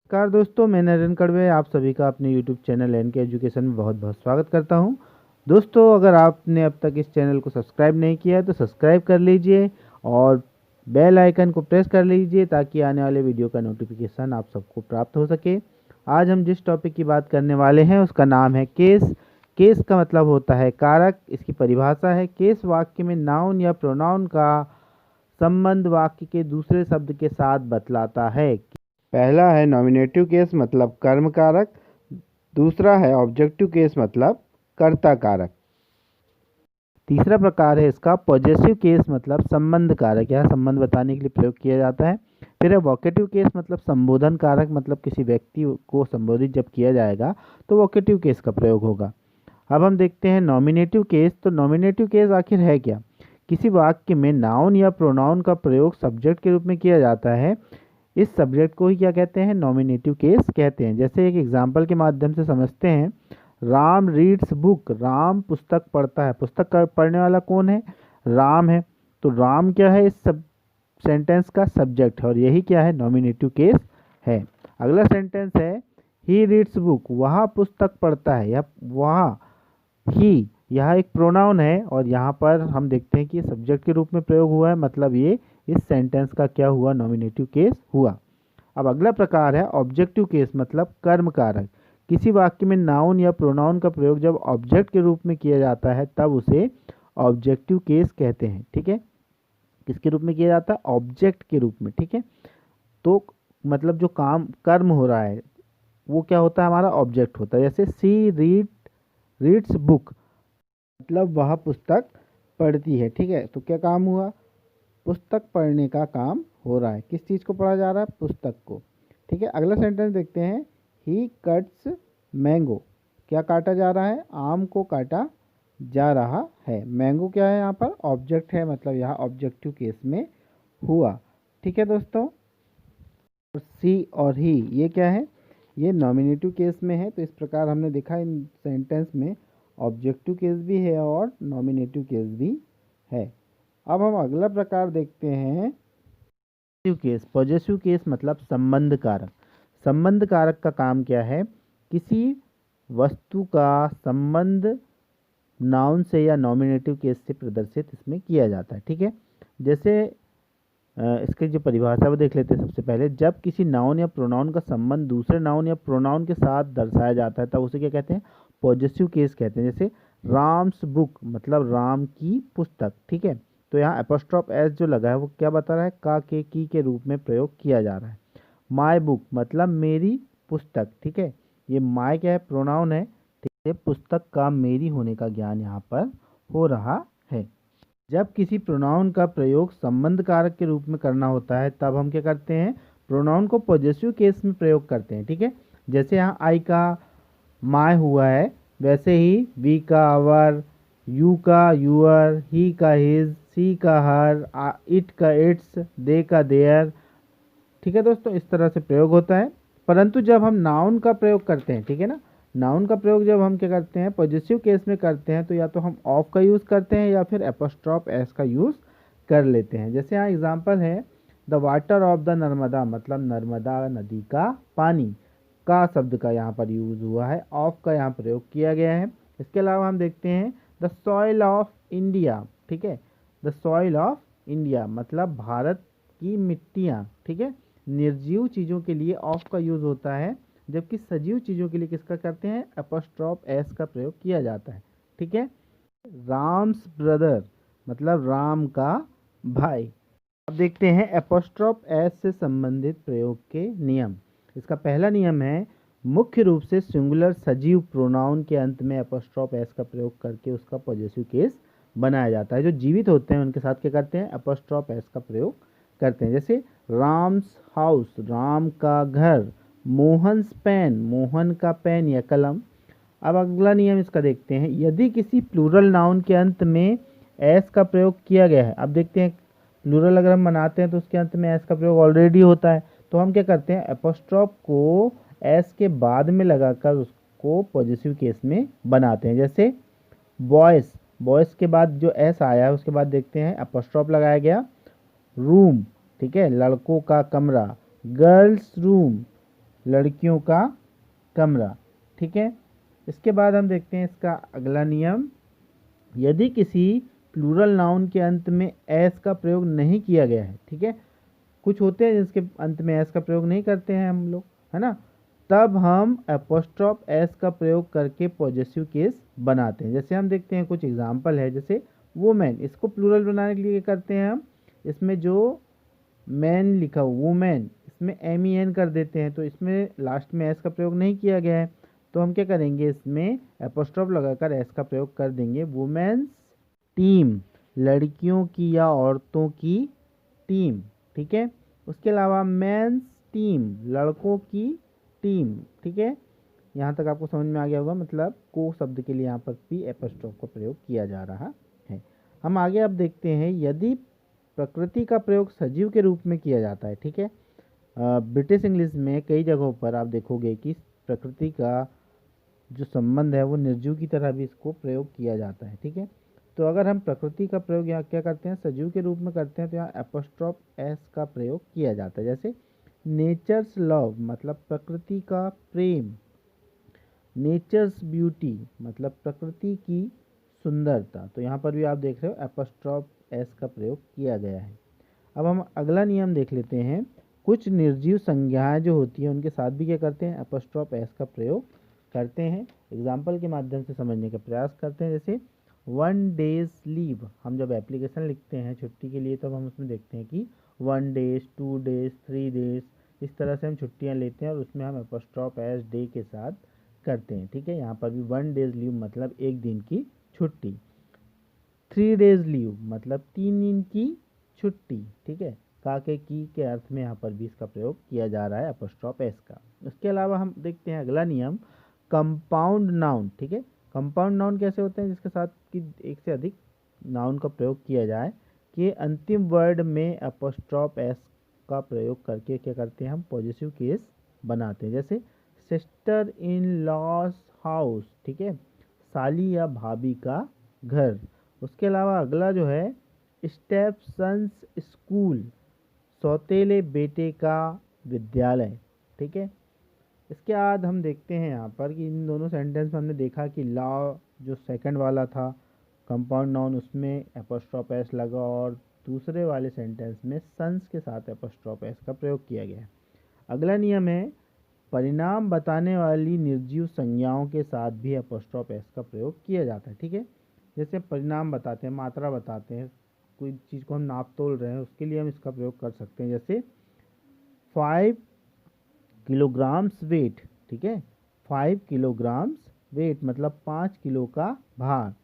नमस्कार दोस्तों, मैं नरेंद्र कड़वे आप सभी का अपने YouTube चैनल एन के एजुकेशन में बहुत बहुत स्वागत करता हूं। दोस्तों, अगर आपने अब तक इस चैनल को सब्सक्राइब नहीं किया है तो सब्सक्राइब कर लीजिए और बेल आइकन को प्रेस कर लीजिए ताकि आने वाले वीडियो का नोटिफिकेशन आप सबको प्राप्त हो सके। आज हम जिस टॉपिक की बात करने वाले हैं उसका नाम है केस। केस का मतलब होता है कारक। इसकी परिभाषा है, केस वाक्य में नाउन या प्रोनाउन का संबंध वाक्य के दूसरे शब्द के साथ बतलाता है। पहला है नॉमिनेटिव केस मतलब कर्म कारक। दूसरा है ऑब्जेक्टिव केस मतलब कर्ता कारक। तीसरा प्रकार है इसका पॉजेसिव केस मतलब संबंध कारक, यह संबंध बताने के लिए प्रयोग किया जाता है। फिर है वोकेटिव केस मतलब संबोधन कारक, मतलब किसी व्यक्ति को संबोधित जब किया जाएगा तो वोकेटिव केस का प्रयोग होगा। अब हम देखते हैं नॉमिनेटिव केस। तो नॉमिनेटिव केस आखिर है क्या? किसी वाक्य में नाउन या प्रोनाउन का प्रयोग सब्जेक्ट के रूप में किया जाता है। इस सब्जेक्ट को ही क्या कहते हैं? नॉमिनेटिव केस कहते हैं। जैसे एक एग्जाम्पल के माध्यम से समझते हैं। राम रीड्स बुक, राम पुस्तक पढ़ता है। पुस्तक पढ़ने वाला कौन है? राम है। तो राम क्या है? इस सब सेंटेंस का सब्जेक्ट है और यही क्या है? नॉमिनेटिव केस है। अगला सेंटेंस है ही रीड्स बुक, वह पुस्तक पढ़ता है। यह वह ही यह एक प्रोनाउन है और यहाँ पर हम देखते हैं कि सब्जेक्ट के रूप में प्रयोग हुआ है, मतलब ये इस सेंटेंस का क्या हुआ? नॉमिनेटिव केस हुआ। अब अगला प्रकार है ऑब्जेक्टिव केस मतलब कर्म कारक। किसी वाक्य में नाउन या प्रोनाउन का प्रयोग जब ऑब्जेक्ट के रूप में किया जाता है तब उसे ऑब्जेक्टिव केस कहते हैं। ठीक है, किसके रूप में किया जाता है? ऑब्जेक्ट के रूप में। ठीक है, तो मतलब जो काम कर्म हो रहा है वो क्या होता है? हमारा ऑब्जेक्ट होता है। जैसे सी रीड्स बुक मतलब वह पुस्तक पढ़ती है। ठीक है, तो क्या काम हुआ? पुस्तक पढ़ने का काम हो रहा है। किस चीज़ को पढ़ा जा रहा है? पुस्तक को। ठीक है, अगला सेंटेंस देखते हैं ही कट्स मैंगो, क्या काटा जा रहा है? आम को काटा जा रहा है। मैंगो क्या है? यहाँ पर ऑब्जेक्ट है, मतलब यहाँ ऑब्जेक्टिव केस में हुआ। ठीक है दोस्तों, और सी और ही ये क्या है? ये नॉमिनेटिव केस में है। तो इस प्रकार हमने देखा इन सेंटेंस में ऑब्जेक्टिव केस भी है और नॉमिनेटिव केस भी है। अब हम अगला प्रकार देखते हैं पॉजिटिव केस। पॉजिटिव केस मतलब संबंध कारक। संबंध कारक का काम क्या है? किसी वस्तु का संबंध नाउन से या नॉमिनेटिव केस से प्रदर्शित इसमें किया जाता है। ठीक है, जैसे इसकी जो परिभाषा है वो देख लेते हैं। सबसे पहले, जब किसी नाउन या प्रोनाउन का संबंध दूसरे नाउन या प्रोनाउन के साथ दर्शाया जाता है तब उसे क्या कहते हैं? पॉजिटिव केस कहते हैं। जैसे राम्स बुक मतलब राम की पुस्तक। ठीक है, तो यहाँ एपोस्ट्रोफ एस जो लगा है वो क्या बता रहा है? का के की के रूप में प्रयोग किया जा रहा है। माई बुक मतलब मेरी पुस्तक। ठीक है, ये माई क्या है? प्रोनाउन है। ठीक है, पुस्तक का मेरी होने का ज्ञान यहाँ पर हो रहा है। जब किसी प्रोनाउन का प्रयोग संबंध कारक के रूप में करना होता है तब हम क्या करते हैं? प्रोनाउन को पॉजिटिव केस में प्रयोग करते हैं। ठीक है, जैसे यहाँ आई का माय हुआ है, वैसे ही वी का आवर, यू का यूअर, ही का हिज, सी का हर, इट का इट्स, दे का देयर। ठीक है दोस्तों, इस तरह से प्रयोग होता है। परंतु जब हम नाउन का प्रयोग करते हैं, ठीक है ना, नाउन का प्रयोग जब हम क्या करते हैं? पॉजिटिव केस में करते हैं तो या तो हम ऑफ का यूज़ करते हैं या फिर एपोस्ट्रॉफ एस का यूज़ कर लेते हैं। जैसे यहाँ एग्जांपल है the water of the Narmada मतलब नर्मदा नदी का पानी। का शब्द का यहाँ पर यूज़ हुआ है, ऑफ का यहाँ प्रयोग किया गया है। इसके अलावा हम देखते हैं द सॉइल ऑफ इंडिया। ठीक है, द सॉइल ऑफ इंडिया मतलब भारत की मिट्टियाँ। ठीक है, निर्जीव चीज़ों के लिए ऑफ का यूज़ होता है, जबकि सजीव चीज़ों के लिए किसका करते हैं? एपोस्ट्रॉफ एस का प्रयोग किया जाता है। ठीक है, राम्स ब्रदर मतलब राम का भाई। अब देखते हैं एपोस्ट्रॉफ एस से संबंधित प्रयोग के नियम। इसका पहला नियम है मुख्य रूप से सिंगुलर सजीव प्रोनाउन के अंत में एपोस्ट्रॉफ एस का प्रयोग करके उसका पॉजिटिव केस बनाया जाता है। जो जीवित होते हैं उनके साथ क्या करते हैं? एपोस्ट्रॉफ एस का प्रयोग करते हैं। जैसे राम्स हाउस राम का घर, मोहन्स पेन मोहन का पेन या कलम। अब अगला नियम इसका देखते हैं, यदि किसी प्लूरल नाउन के अंत में एस का प्रयोग किया गया है। अब देखते हैं प्लूरल अगर हम बनाते हैं तो उसके अंत में एस का प्रयोग ऑलरेडी होता है, तो हम क्या करते हैं? एपोस्ट्रॉफ को एस के बाद में लगाकर उसको पॉजिटिव केस में बनाते हैं। जैसे बॉयस, बॉयस के बाद जो एस आया है उसके बाद देखते हैं एपोस्ट्रॉफ लगाया गया। रूम, ठीक है, लड़कों का कमरा। गर्ल्स रूम लड़कियों का कमरा। ठीक है, इसके बाद हम देखते हैं इसका अगला नियम। यदि किसी प्लूरल नाउन के अंत में एस का प्रयोग नहीं किया गया है, ठीक है, कुछ होते हैं जिसके अंत में एस का प्रयोग नहीं करते हैं हम लोग, है ना, तब हम एपोस्ट्रॉफ एस का प्रयोग करके पॉजेसिव केस बनाते हैं। जैसे हम देखते हैं कुछ एग्जाम्पल है, जैसे वुमेन, इसको प्लूरल बनाने के लिए क्या करते हैं हम, इसमें जो मैन लिखा हो वुमेन, इसमें एम ई एन कर देते हैं, तो इसमें लास्ट में एस का प्रयोग नहीं किया गया है, तो हम क्या करेंगे, इसमें एपोस्ट्रॉफ लगाकर एस का प्रयोग कर देंगे। वुमेन्स टीम, लड़कियों की या औरतों की टीम। ठीक है, उसके अलावा मेंस टीम, लड़कों की टीम। ठीक है, यहाँ तक आपको समझ में आ गया होगा, मतलब को शब्द के लिए यहाँ पर भी एपोस्ट्रॉफ का प्रयोग किया जा रहा है। हम आगे अब देखते हैं, यदि प्रकृति का प्रयोग सजीव के रूप में किया जाता है। ठीक है, ब्रिटिश इंग्लिश में कई जगहों पर आप देखोगे कि प्रकृति का जो संबंध है वो निर्जीव की तरह भी इसको प्रयोग किया जाता है। ठीक है, तो अगर हम प्रकृति का प्रयोग यहाँ क्या करते हैं, सजीव के रूप में करते हैं, तो यहाँ एपोस्ट्रॉफ एस का प्रयोग किया जाता है। जैसे नेचर्स लव, मतलब प्रकृति का प्रेम, नेचर्स ब्यूटी, मतलब प्रकृति की सुंदरता, तो यहाँ पर भी आप देख रहे हो एपोस्ट्रॉफ एस का प्रयोग किया गया है। अब हम अगला नियम देख लेते हैं। कुछ निर्जीव संज्ञाएं जो होती हैं उनके साथ भी क्या करते हैं, एपोस्ट्रॉफ एस का प्रयोग करते हैं। एग्जाम्पल के माध्यम से समझने का प्रयास करते हैं। जैसे 1 डेज लीव, हम जब एप्लीकेशन लिखते हैं छुट्टी के लिए, तब हम उसमें देखते हैं कि 1 डेज, 2 डेज, 3 डेज, इस तरह से हम छुट्टियां लेते हैं और उसमें हम एपोस्ट्रॉफ एस डे के साथ करते हैं। ठीक है, यहाँ पर भी 1 डेज लीव मतलब 1 दिन की छुट्टी, 3 डेज लीव मतलब 3 दिन की छुट्टी। ठीक है, काके की के अर्थ में यहाँ पर भी इसका प्रयोग किया जा रहा है एपोस्ट्रॉफ एस का। उसके अलावा हम देखते हैं अगला नियम, कंपाउंड नाउन। ठीक है, कंपाउंड नाउन कैसे होते हैं, जिसके साथ कि एक से अधिक नाउन का प्रयोग किया जाए, कि अंतिम वर्ड में एपोस्ट्रॉफ एस का प्रयोग करके क्या करते हैं, हम पॉजिटिव केस बनाते हैं। जैसे सिस्टर इन लॉस हाउस, ठीक है, साली या भाभी का घर। उसके अलावा अगला जो है स्टेप सन्स स्कूल, सौतेले बेटे का विद्यालय। ठीक है, इसके बाद हम देखते हैं यहाँ पर कि इन दोनों सेंटेंस में हमने देखा कि लॉ जो सेकंड वाला था कंपाउंड नाउन, उसमें एपोस्ट्रॉफ एस लगा, और दूसरे वाले सेंटेंस में सन्स के साथ एपोस्ट्रॉफ एस का प्रयोग किया गया है। अगला नियम है, परिणाम बताने वाली निर्जीव संज्ञाओं के साथ भी एपोस्ट्रॉफ एस का प्रयोग किया जाता है। ठीक है, जैसे परिणाम बताते हैं, मात्रा बताते हैं, कोई चीज़ को हम नाप तोल रहे हैं, उसके लिए हम इसका प्रयोग कर सकते हैं। जैसे 5 किलोग्राम्स वेट। ठीक है, 5 किलोग्राम्स वेट मतलब 5 किलो का भार।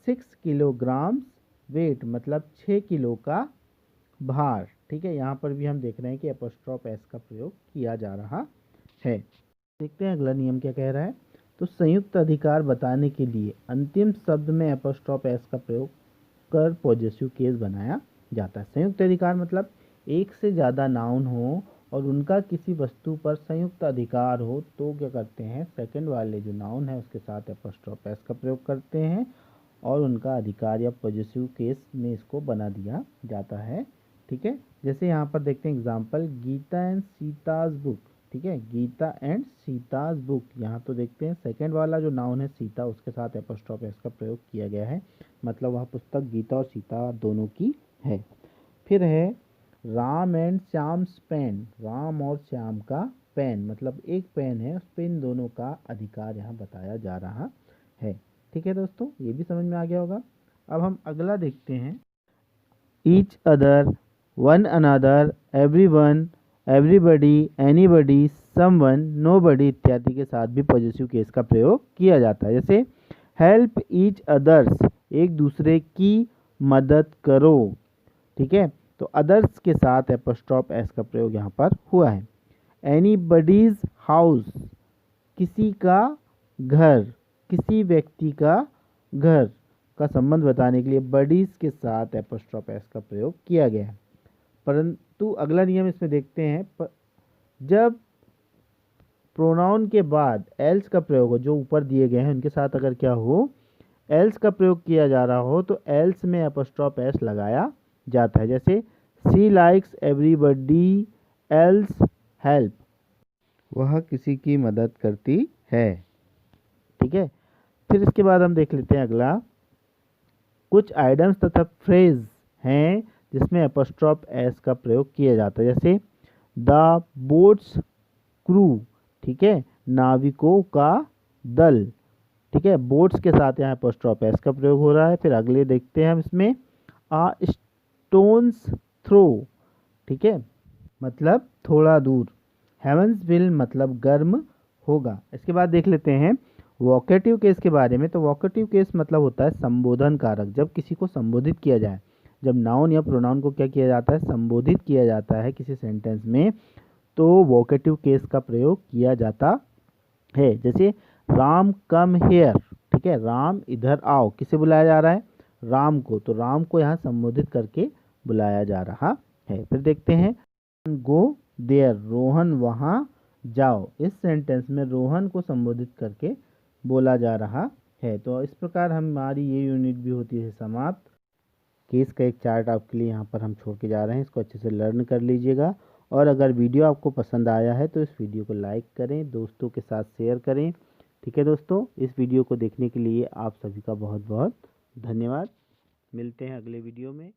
6 किलोग्राम्स वेट मतलब 6 किलो का भार। ठीक है, यहाँ पर भी हम देख रहे हैं कि एपोस्ट्रॉफ एस का प्रयोग किया जा रहा है। देखते हैं अगला नियम क्या कह रहा है। तो संयुक्त अधिकार बताने के लिए अंतिम शब्द में एपोस्ट्रॉफ एस का प्रयोग कर पॉजिटिव केस बनाया जाता है। संयुक्त अधिकार मतलब एक से ज़्यादा नाउन हो और उनका किसी वस्तु पर संयुक्त अधिकार हो, तो क्या करते हैं, सेकंड वाले जो नाउन है उसके साथ एपोस्ट्रॉफ एस का प्रयोग करते हैं और उनका अधिकार या पॉजिटिव केस में इसको बना दिया जाता है। ठीक है, जैसे यहाँ पर देखते हैं example, Gita and Sita's book. ठीक है, गीता एंड सीताज बुक, यहाँ तो देखते हैं सेकंड वाला जो नाउन है सीता, उसके साथ एपोस्ट्रॉफ एस का प्रयोग किया गया है, मतलब वह पुस्तक गीता और सीता दोनों की है। फिर है राम एंड श्याम्स पेन, राम और श्याम का पेन, मतलब एक पेन है, उस पे इन दोनों का अधिकार यहाँ बताया जा रहा है। ठीक है दोस्तों, ये भी समझ में आ गया होगा। अब हम अगला देखते हैं, each other, one another, everyone, everybody, anybody, someone, nobody इत्यादि के साथ भी पॉजिटिव केस का प्रयोग किया जाता है। जैसे हेल्प ईच अदर्स, एक दूसरे की मदद करो। ठीक है, तो अदर्स के साथ एपोस्ट्रॉफ एस का प्रयोग यहाँ पर हुआ है। एनीबडीज हाउस, किसी का घर, किसी व्यक्ति का घर का संबंध बताने के लिए बडीज के साथ एपोस्ट्रॉफ एस का प्रयोग किया गया है। परंतु अगला नियम इसमें देखते हैं, जब प्रोनाउन के बाद एल्स का प्रयोग हो, जो ऊपर दिए गए हैं उनके साथ अगर क्या हो, एल्स का प्रयोग किया जा रहा हो, तो एल्स में एपोस्ट्रॉफ एस लगाया जाता है। जैसे सी लाइक्स एवरीबडी एल्स हेल्प, वह किसी की मदद करती है। ठीक है, फिर इसके बाद हम देख लेते हैं अगला। कुछ आइडम्स तथा फ्रेज हैं जिसमें एपोस्ट्रोफ एस का प्रयोग किया जाता है, जैसे द बोट्स क्रू, ठीक है, नाविकों का दल। ठीक है, बोट्स के साथ यहाँ एपोस्ट्रोफ एस का प्रयोग हो रहा है। फिर अगले देखते हैं हम इसमें, आ स्टोन्स थ्रो, ठीक है, मतलब थोड़ा दूर। हेवंस विल मतलब गर्म होगा। इसके बाद देख लेते हैं वोकेटिव केस के बारे में। तो वोकेटिव केस मतलब होता है संबोधन कारक, जब किसी को संबोधित किया जाए, जब नाउन या प्रोनाउन को क्या किया जाता है, संबोधित किया जाता है किसी सेंटेंस में, तो वोकेटिव केस का प्रयोग किया जाता है। जैसे राम कम हेयर, ठीक है, राम इधर आओ, किसे बुलाया जा रहा है, राम को, तो राम को यहाँ संबोधित करके बुलाया जा रहा है। फिर देखते हैं गो देयर, रोहन वहाँ जाओ। इस सेंटेंस में रोहन को संबोधित करके बोला जा रहा है। तो इस प्रकार हमारी ये यूनिट भी होती है समाप्त। केस का एक चार्ट आपके लिए यहाँ पर हम छोड़ के जा रहे हैं, इसको अच्छे से लर्न कर लीजिएगा। और अगर वीडियो आपको पसंद आया है तो इस वीडियो को लाइक करें, दोस्तों के साथ शेयर करें। ठीक है दोस्तों, इस वीडियो को देखने के लिए आप सभी का बहुत बहुत धन्यवाद। मिलते हैं अगले वीडियो में।